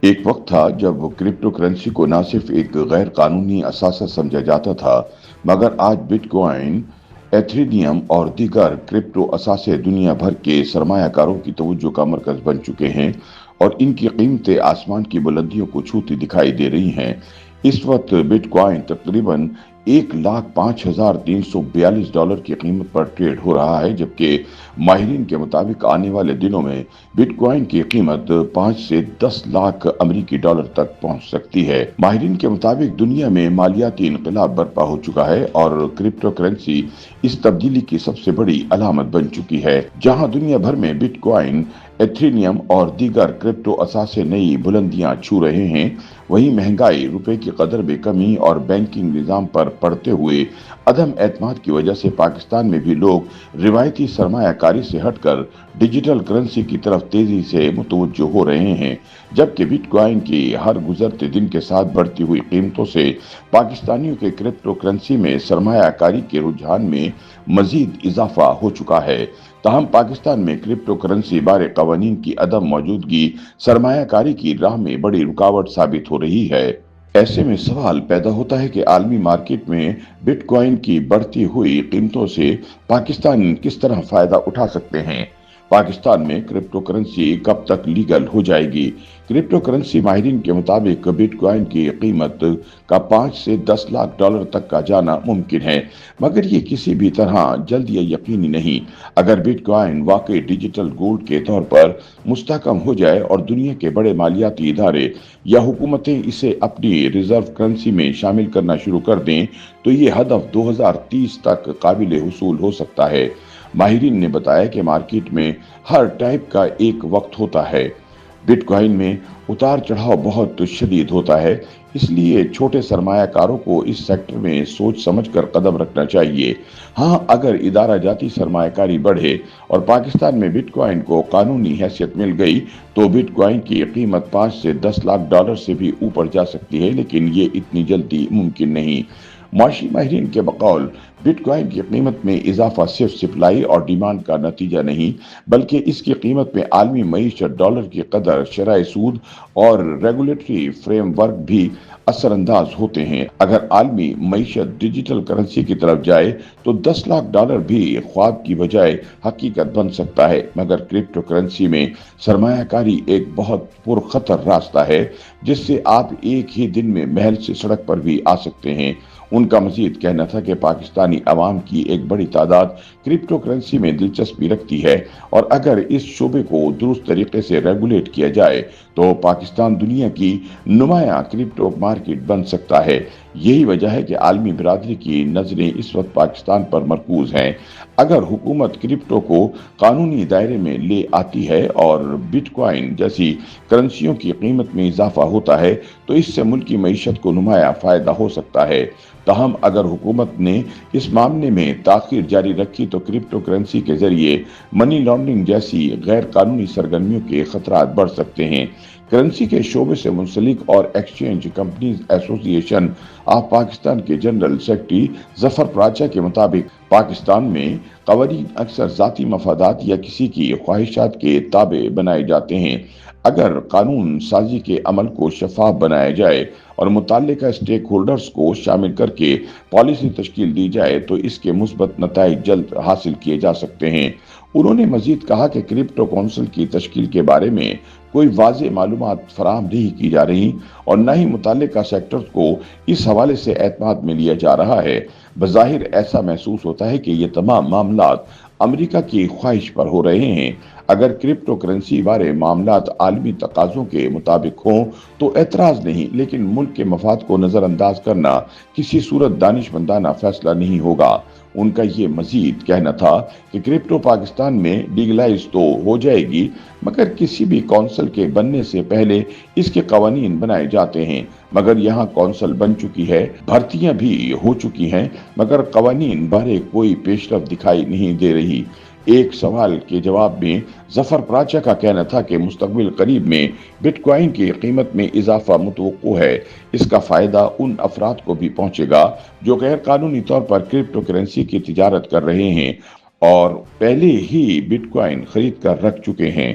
ایک وقت تھا جب کرپٹو کرنسی کو نہ صرف ایک غیر قانونی اثاثہ سمجھا جاتا تھا، مگر آج بٹ کوائن، ایتھرینیم اور دیگر کرپٹو اثاثے دنیا بھر کے سرمایہ کاروں کی توجہ کا مرکز بن چکے ہیں اور ان کی قیمتیں آسمان کی بلندیوں کو چھوتی دکھائی دے رہی ہیں۔ اس وقت بٹ کوائن تقریباً 1,05,342 کی قیمت پر ٹریڈ ہو رہا ہے، جبکہ ماہرین کے مطابق آنے والے دنوں میں بٹ کوائن کی قیمت 5 سے 10 لاکھ امریکی ڈالر تک پہنچ سکتی ہے۔ ماہرین کے مطابق دنیا میں مالیاتی انقلاب برپا ہو چکا ہے اور کرپٹو کرنسی اس تبدیلی کی سب سے بڑی علامت بن چکی ہے۔ جہاں دنیا بھر میں بٹ کوائن، ایتھرینیم اور دیگر کرپٹو اثاثے نئی بلندیاں چھو رہے ہیں، وہیں مہنگائی، روپے کی قدر میں کمی اور بینکنگ نظام پر پڑتے ہوئے عدم اعتماد کی وجہ سے پاکستان میں بھی لوگ روایتی سرمایہ کاری سے ہٹ کر ڈیجیٹل کرنسی کی طرف تیزی سے متوجہ ہو رہے ہیں۔ جبکہ بٹ کوائن کی ہر گزرتے دن کے ساتھ بڑھتی ہوئی قیمتوں سے پاکستانیوں کے کرپٹو کرنسی میں سرمایہ کاری کے رجحان میں مزید اضافہ ہو چکا ہے۔ تاہم پاکستان میں کرپٹو کرنسی بارے قوانین کی عدم موجودگی سرمایہ کاری کی راہ میں بڑی رکاوٹ ثابت ہو رہی ہے۔ ایسے میں سوال پیدا ہوتا ہے کہ عالمی مارکیٹ میں بٹ کوائن کی بڑھتی ہوئی قیمتوں سے پاکستان کس طرح فائدہ اٹھا سکتے ہیں۔ پاکستان میں کرپٹو کرنسی کب تک لیگل ہو جائے گی؟ کرپٹو کرنسی ماہرین کے مطابق بٹ کوائن کی قیمت کا 5 سے 10 لاکھ ڈالر تک کا جانا ممکن ہے، مگر یہ کسی بھی طرح جلد یا یقینی نہیں۔ اگر بٹ کوائن واقعی ڈیجیٹل گولڈ کے طور پر مستحکم ہو جائے اور دنیا کے بڑے مالیاتی ادارے یا حکومتیں اسے اپنی ریزرو کرنسی میں شامل کرنا شروع کر دیں تو یہ ہدف 2030 تک قابل حصول ہو سکتا ہے۔ ماہرین نے بتایا کہ مارکیٹ میں ہر ٹائپ کا ایک وقت ہوتا ہے۔ بٹ کوائن میں اتار چڑھاؤ بہت شدید ہوتا ہے، اس لیے چھوٹے سرمایہ کاروں کو اس سیکٹر میں سوچ سمجھ کر قدم رکھنا چاہیے۔ ہاں، اگر ادارہ جاتی سرمایہ کاری بڑھے اور پاکستان میں بٹ کوائن کو قانونی حیثیت مل گئی تو بٹ کوائن کی قیمت 5 سے 10 لاکھ ڈالر سے بھی اوپر جا سکتی ہے، لیکن یہ اتنی جلدی ممکن نہیں۔ معاشی ماہرین کے بقول بٹ کوائن کی قیمت میں اضافہ صرف سپلائی اور ڈیمانڈ کا نتیجہ نہیں، بلکہ اس کی قیمت میں عالمی معیشت، ڈالر کی قدر، شرح سود اور ریگولیٹری فریم ورک بھی اثر انداز ہوتے ہیں۔ اگر عالمی معیشت ڈیجیٹل کرنسی کی طرف جائے تو 10 لاکھ ڈالر بھی خواب کی بجائے حقیقت بن سکتا ہے، مگر کرپٹو کرنسی میں سرمایہ کاری ایک بہت پرخطر راستہ ہے جس سے آپ ایک ہی دن میں محل سے سڑک پر بھی آ سکتے ہیں۔ ان کا مزید کہنا تھا کہ پاکستانی عوام کی ایک بڑی تعداد کرپٹو کرنسی میں دلچسپی رکھتی ہے اور اگر اس شعبے کو درست طریقے سے ریگولیٹ کیا جائے تو پاکستان دنیا کی نمایاں کرپٹو مارکیٹ بن سکتا ہے۔ یہی وجہ ہے کہ عالمی برادری کی نظریں اس وقت پاکستان پر مرکوز ہیں۔ اگر حکومت کرپٹو کو قانونی دائرے میں لے آتی ہے اور بٹ کوائن جیسی کرنسیوں کی قیمت میں اضافہ ہوتا ہے تو اس سے ملکی معیشت کو نمایاں فائدہ ہو سکتا ہے۔ تاہم اگر حکومت نے اس معاملے میں تاخیر جاری رکھی تو کرپٹو کرنسی کے ذریعے منی لانڈرنگ جیسی غیر قانونی سرگرمیوں کے خطرات بڑھ سکتے ہیں۔ کرنسی کے شعبے سے منسلک اور ایکسچینج کمپنیز ایسوسی ایشن آف پاکستان کے جنرل سیکرٹری ظفر پراچا کے مطابق پاکستان میں قوانین اکثر ذاتی مفادات یا کسی کی خواہشات کے تابع بنائے جاتے ہیں۔ اگر قانون سازی کے عمل کو شفاف بنایا جائے اور متعلقہ اسٹیک ہولڈرز کو شامل کر کے پالیسی تشکیل دی جائے تو اس کے مثبت نتائج جلد حاصل کیے جا سکتے ہیں۔ انہوں نے مزید کہا کہ کرپٹو کونسل کی تشکیل کے بارے میں کوئی واضح معلومات فراہم نہیں کی جا رہی اور نہ ہی متعلقہ سیکٹر کو اس حوالے سے اعتماد میں لیا جا رہا ہے۔ بظاہر ایسا محسوس ہوتا ہے کہ یہ تمام معاملات امریکہ کی خواہش پر ہو رہے ہیں۔ اگر کرپٹو کرنسی بارے معاملات عالمی تقاضوں کے مطابق ہوں تو اعتراض نہیں، لیکن ملک کے مفاد کو نظر انداز کرنا کسی صورت دانشمندانہ فیصلہ نہیں ہوگا۔ ان کا یہ مزید کہنا تھا کہ کرپٹو پاکستان میں لیگلائز تو ہو جائے گی، مگر کسی بھی کونسل کے بننے سے پہلے اس کے قوانین بنائے جاتے ہیں۔ مگر یہاں کونسل بن چکی ہے، بھرتیاں بھی ہو چکی ہیں، مگر قوانین بارے کوئی پیش رفت دکھائی نہیں دے رہی۔ ایک سوال کے جواب میں ظفر پراچا کا کہنا تھا کہ مستقبل قریب میں بٹ کوائن کی قیمت میں اضافہ متوقع ہے۔ اس کا فائدہ ان افراد کو بھی پہنچے گا جو غیر قانونی طور پر کرپٹو کرنسی کی تجارت کر رہے ہیں اور پہلے ہی بٹ کوائن خرید کر رکھ چکے ہیں۔